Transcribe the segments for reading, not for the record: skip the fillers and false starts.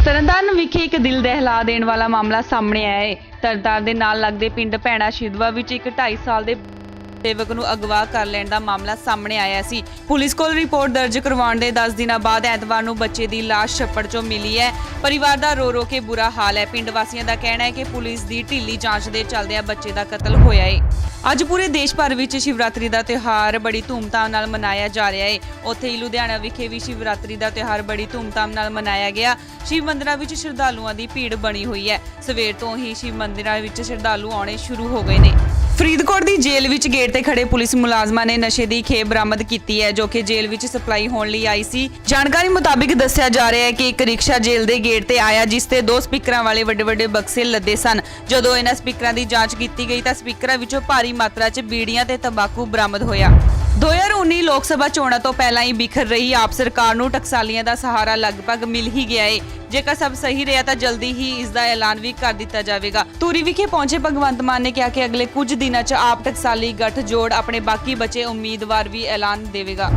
ਤਰਨਤਾਰਨ ਵਿਖੇ ਇੱਕ ਦਿਲ ਦਹਿਲਾ ਦੇਣ ਵਾਲਾ ਮਾਮਲਾ ਸਾਹਮਣੇ ਆਇਆ ਹੈ। ਤਰਨਤਾਰਨ ਦੇ ਨਾਲ ਲੱਗਦੇ ਪਿੰਡ ਭੈਣਾ ਸ਼ਿਦਵਾ ਵਿੱਚ ਇੱਕ 2.5 ਸਾਲ ਦੇ ਸੇਵਕ ਨੂੰ ਅਗਵਾ ਕਰ ਲੈਣ ਦਾ ਮਾਮਲਾ ਸਾਹਮਣੇ ਆਇਆ ਸੀ। ਪੁਲਿਸ ਕੋਲ ਰਿਪੋਰਟ ਦਰਜ ਕਰਵਾਉਣ ਦੇ 10 ਦਿਨਾਂ ਬਾਅਦ ਐਤਵਾਰ ਨੂੰ ਬੱਚੇ ਦੀ ਲਾਸ਼ ਛੱਪੜ 'ਚੋਂ ਮਿਲੀ ਹੈ। ਪਰਿਵਾਰ ਦਾ ਰੋ ਕੇ ਬੁਰਾ ਹਾਲ ਹੈ। ਪਿੰਡ ਵਾਸੀਆਂ ਦਾ ਕਹਿਣਾ ਹੈ ਕਿ ਪੁਲਿਸ ਦੀ ਢਿੱਲੀ ਜਾਂਚ ਦੇ ਚੱਲਦਿਆਂ ਬੱਚੇ ਦਾ ਕਤਲ ਹੋਇਆ ਹੈ। ਅੱਜ ਪੂਰੇ ਦੇਸ਼ ਭਰ ਵਿੱਚ ਸ਼ਿਵਰਾਤਰੀ ਦਾ ਤਿਉਹਾਰ ਬੜੀ ਧੂਮਧਾਮ ਨਾਲ ਮਨਾਇਆ ਜਾ ਰਿਹਾ ਹੈ। ਉੱਥੇ ਹੀ ਲੁਧਿਆਣਾ ਵਿਖੇ ਵੀ ਸ਼ਿਵਰਾਤਰੀ ਦਾ ਤਿਉਹਾਰ ਬੜੀ ਧੂਮਧਾਮ ਨਾਲ ਮਨਾਇਆ ਗਿਆ। ਸ਼ਿਵ ਮੰਦਿਰਾਂ ਵਿੱਚ ਸ਼ਰਧਾਲੂਆਂ ਦੀ ਭੀੜ ਬਣੀ ਹੋਈ ਹੈ। ਸਵੇਰ ਤੋਂ ਹੀ ਸ਼ਿਵ ਮੰਦਿਰਾਂ ਵਿੱਚ ਸ਼ਰਧਾਲੂ ਆਉਣੇ ਸ਼ੁਰੂ ਹੋ ਗਏ ਨੇ। ਫਰੀਦਕੋਟ ਦੀ ਜੇਲ੍ਹ ਵਿੱਚ ਗੇਟ ਤੇ ਖੜੇ ਪੁਲਿਸ ਮੁਲਾਜ਼ਮਾਂ ਨੇ ਨਸ਼ੇ ਦੀ ਖੇਪ ਬਰਾਮਦ ਕੀਤੀ ਹੈ, ਜੋ ਕਿ ਜੇਲ੍ਹ ਵਿੱਚ ਸਪਲਾਈ ਹੋਣ ਲਈ ਆਈ ਸੀ। ਜਾਣਕਾਰੀ ਮੁਤਾਬਿਕ ਦੱਸਿਆ ਜਾ ਰਿਹਾ ਹੈ ਕਿ ਇੱਕ ਰਿਕਸ਼ਾ ਜੇਲ੍ਹ ਦੇ ਗੇਟ ਤੇ ਆਇਆ, ਜਿਸ ਤੇ 2 ਸਪੀਕਰਾਂ ਵਾਲੇ ਵੱਡੇ ਬਕਸੇ ਲੱਦੇ ਸਨ। ਜਦੋਂ ਇਹਨਾਂ ਸਪੀਕਰਾਂ ਦੀ ਜਾਂਚ ਕੀਤੀ ਗਈ ਤਾਂ ਸਪੀਕਰਾਂ ਵਿੱਚੋਂ ਭਾਰੀ ਮਾਤਰਾ 'ਚ ਬੀੜੀਆਂ ਤੇ ਤੰਬਾਕੂ ਬਰਾਮਦ ਹੋਇਆ। 2019 ਲੋਕ ਸਭਾ ਚੋਣਾਂ ਤੋਂ ਪਹਿਲਾਂ ਹੀ ਬਿਖਰ ਰਹੀ ਆਪ ਸਰਕਾਰ ਨੂੰ ਟਕਸਾਲੀਆਂ ਦਾ ਸਹਾਰਾ ਲਗਭਗ ਮਿਲ ਹੀ ਗਿਆ ਹੈ। ਜੇਕਰ ਸਭ ਸਹੀ ਰਿਹਾ ਤਾਂ ਜਲਦੀ ਹੀ ਇਸ ਦਾ ਐਲਾਨ ਵੀ ਕਰ ਦਿੱਤਾ ਜਾਵੇਗਾ। ਧੂਰੀ ਵਿਖੇ ਪਹੁੰਚੇ ਭਗਵੰਤ ਮਾਨ ਨੇ ਕਿਹਾ ਕਿ ਅਗਲੇ ਕੁਝ ਦਿਨਾਂ 'ਚ ਆਪ ਟਕਸਾਲੀ ਗੱਠਜੋੜ ਆਪਣੇ ਬਾਕੀ ਬਚੇ ਉਮੀਦਵਾਰ ਵੀ ਐਲਾਨ ਦੇਵੇਗਾ।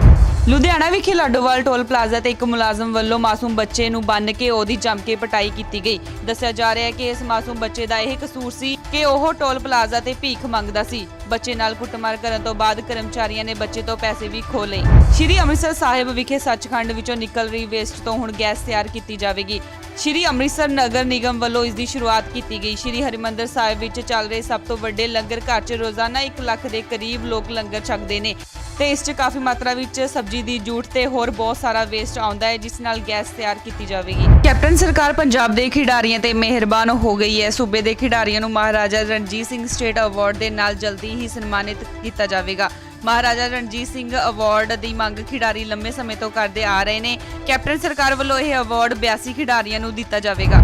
ਲੁਧਿਆਣਾ ਵਿਖੇ ਲਾਡੋਵਾਲ ਟੋਲ ਪਲਾਜ਼ਾ ਤੇ ਇੱਕ ਮੁਲਾਜ਼ਮ ਵੱਲੋਂ ਮਾਸੂਮ ਬੱਚੇ ਨੂੰ ਬੰਨ੍ਹ ਕੇ ਉਹਦੀ ਜੰਮ ਕੇ ਪਿਟਾਈ ਕੀਤੀ ਗਈ। ਦੱਸਿਆ ਜਾ ਰਿਹਾ ਹੈ ਕਿ ਇਸ ਮਾਸੂਮ ਬੱਚੇ ਦਾ ਇਹ ਕਸੂਰ ਸੀ ਕਿ ਉਹ ਟੋਲ ਪਲਾਜ਼ਾ ਤੇ ਭੀਖ ਮੰਗਦਾ ਸੀ। ਬੱਚੇ ਨਾਲ ਕੁੱਟਮਾਰ ਕਰਨ ਤੋਂ ਬਾਅਦ ਕਰਮਚਾਰੀਆਂ ਨੇ ਬੱਚੇ ਤੋਂ ਪੈਸੇ ਵੀ ਖੋਹ ਲਏ। ਸ਼੍ਰੀ ਅੰਮ੍ਰਿਤਸਰ ਸਾਹਿਬ ਵਿਖੇ ਸੱਚਖੰਡ ਵਿੱਚੋਂ ਨਿਕਲ ਰਹੀ ਵੇਸਟ ਤੋਂ ਹੁਣ ਗੈਸ ਤਿਆਰ ਕੀਤੀ ਜਾਵੇਗੀ। ਸ਼੍ਰੀ ਅੰਮ੍ਰਿਤਸਰ ਨਗਰ ਨਿਗਮ ਵੱਲੋਂ ਇਸ ਦੀ ਸ਼ੁਰੂਆਤ ਕੀਤੀ ਗਈ। ਸ਼੍ਰੀ ਹਰਿਮੰਦਰ ਸਾਹਿਬ ਵਿੱਚ ਚੱਲ ਰਹੇ ਸਭ ਤੋਂ ਵੱਡੇ ਲੰਗਰ ਘਰ 'ਚ ਰੋਜ਼ਾਨਾ 1 ਲੱਖ ਦੇ ਕਰੀਬ ਲੋਕ ਲੰਗਰ ਛਕਦੇ ਨੇ ਤੇ ਇਸ 'ਚ ਕਾਫੀ ਮਾਤਰਾ ਵਿੱਚ ਸਬਜ਼ੀ ਦੀ ਜੂਠ ਤੇ ਹੋਰ ਬਹੁਤ ਸਾਰਾ ਵੇਸਟ ਆਉਂਦਾ ਹੈ, ਜਿਸ ਨਾਲ ਗੈਸ ਤਿਆਰ ਕੀਤੀ ਜਾਵੇਗੀ। ਕੈਪਟਨ ਸਰਕਾਰ ਪੰਜਾਬ ਦੇ ਖਿਡਾਰੀਆਂ ਤੇ ਮਿਹਰਬਾਨ ਹੋ ਗਈ ਹੈ। ਸੂਬੇ ਦੇ ਖਿਡਾਰੀਆਂ ਨੂੰ ਮਹਾਰਾਜਾ ਰਣਜੀਤ ਸਿੰਘ ਸਟੇਟ ਅਵਾਰਡ ਦੇ ਨਾਲ ਜਲਦੀ ਹੀ ਸਨਮਾਨਿਤ ਕੀਤਾ ਜਾਵੇਗਾ। ਮਹਾਰਾਜਾ ਰਣਜੀਤ ਸਿੰਘ ਅਵਾਰਡ ਦੀ ਮੰਗ ਖਿਡਾਰੀ ਲੰਮੇ ਸਮੇਂ ਤੋਂ ਕਰਦੇ ਆ ਰਹੇ ਨੇ। ਕੈਪਟਨ ਸਰਕਾਰ ਵੱਲੋਂ ਇਹ ਅਵਾਰਡ 82 ਖਿਡਾਰੀਆਂ ਨੂੰ ਦਿੱਤਾ ਜਾਵੇਗਾ।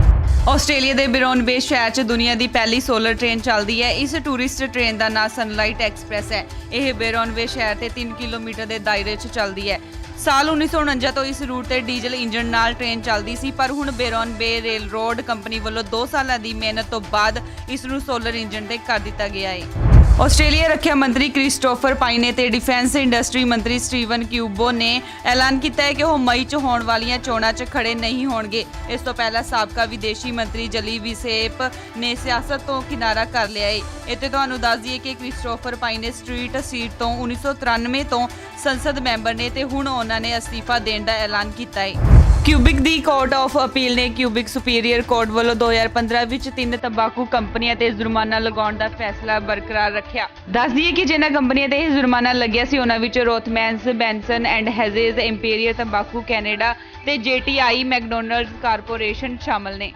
ਆਸਟ੍ਰੇਲੀਆ ਦੇ ਬਿਰੋਨਬੇ ਸ਼ਹਿਰ 'ਚ ਦੁਨੀਆ ਦੀ ਪਹਿਲੀ ਸੋਲਰ ਟ੍ਰੇਨ ਚੱਲਦੀ ਹੈ। ਇਸ ਟੂਰਿਸਟ ਟ੍ਰੇਨ ਦਾ ਨਾਮ ਸਨਲਾਈਟ ਐਕਸਪ੍ਰੈਸ ਹੈ। ਇਹ ਬਿਰੋਨਬੇ ਸ਼ਹਿਰ ਤੇ 3 ਕਿਲੋਮੀਟਰ ਦੇ ਦਾਇਰੇ 'ਚ ਚੱਲਦੀ ਹੈ। ਸਾਲ 1949 ਤੋਂ ਇਸ ਰੂਟ ਤੇ ਡੀਜ਼ਲ ਇੰਜਨ ਨਾਲ ਟ੍ਰੇਨ ਚੱਲਦੀ ਸੀ, ਪਰ ਹੁਣ ਬਿਰੋਨਬੇ ਰੇਲ ਰੋਡ ਕੰਪਨੀ ਵੱਲੋਂ 2 ਸਾਲਾਂ ਦੀ ਮਿਹਨਤ ਤੋਂ ਬਾਅਦ ਇਸ ਨੂੰ ਸੋਲਰ ਇੰਜਨ ਤੇ ਕਰ ਦਿੱਤਾ ਗਿਆ ਹੈ। ਆਸਟ੍ਰੇਲੀਆ ਰੱਖਿਆ ਮੰਤਰੀ ਕ੍ਰਿਸਟੋਫਰ ਪਾਈਨੇ ਤੇ ਡਿਫੈਂਸ ਇੰਡਸਟਰੀ ਮੰਤਰੀ ਸਟੀਵਨ ਕਿਊਬੋ ਨੇ ਐਲਾਨ ਕੀਤਾ ਹੈ ਕਿ ਉਹ ਮਈ 'ਚ ਹੋਣ ਵਾਲੀਆਂ ਚੋਣਾਂ 'ਚ ਖੜੇ ਨਹੀਂ ਹੋਣਗੇ। ਇਸ ਤੋਂ ਪਹਿਲਾਂ ਸਾਬਕਾ ਵਿਦੇਸ਼ੀ ਮੰਤਰੀ ਜਲੀ ਵਿਸੇਪ ਨੇ ਸਿਆਸਤ ਤੋਂ ਕਿਨਾਰਾ ਕਰ ਲਿਆ ਹੈ। ਇੱਥੇ ਤੁਹਾਨੂੰ ਦੱਸ ਦਈਏ ਕਿ ਕ੍ਰਿਸਟੋਫਰ ਪਾਈਨੇ ਸਟਰੀਟ ਸੀਟ ਤੋਂ 1993 ਤੋਂ ਸੰਸਦ ਮੈਂਬਰ ਨੇ ਤੇ ਹੁਣ ਉਹਨਾਂ ਨੇ ਅਸਤੀਫਾ ਦੇਣ ਦਾ ਐਲਾਨ ਕੀਤਾ ਹੈ। Cubic the court of appeal ਨੇ ਕਿਊਬਿਕ ਸੁਪੀਰੀਅਰ ਕੋਰਟ ਵੱਲੋਂ 2015 ਵਿੱਚ 3 ਤੰਬਾਕੂ ਕੰਪਨੀਆਂ ਤੇ ਜੁਰਮਾਨਾ ਲਗਾਉਣ ਦਾ ਫੈਸਲਾ ਬਰਕਰਾਰ ਰੱਖਿਆ। ਦੱਸ ਦਈਏ ਕਿ ਜਿਨ੍ਹਾਂ ਕੰਪਨੀਆਂ ਤੇ ਇਹ ਜੁਰਮਾਨਾ ਲੱਗਿਆ ਸੀ ਉਹਨਾਂ ਵਿੱਚ ਰੋਥਮੈਨਸ, ਬੈਂਸਨ ਐਂਡ ਹੈਜ਼ੇਜ਼, ਇੰਪੀਰੀਅਲ ਤੰਬਾਕੂ ਕੈਨੇਡਾ ਤੇ JTI ਮੈਕਡੋਨਲਡਸ ਕਾਰਪੋਰੇਸ਼ਨ ਸ਼ਾਮਲ ਨੇ।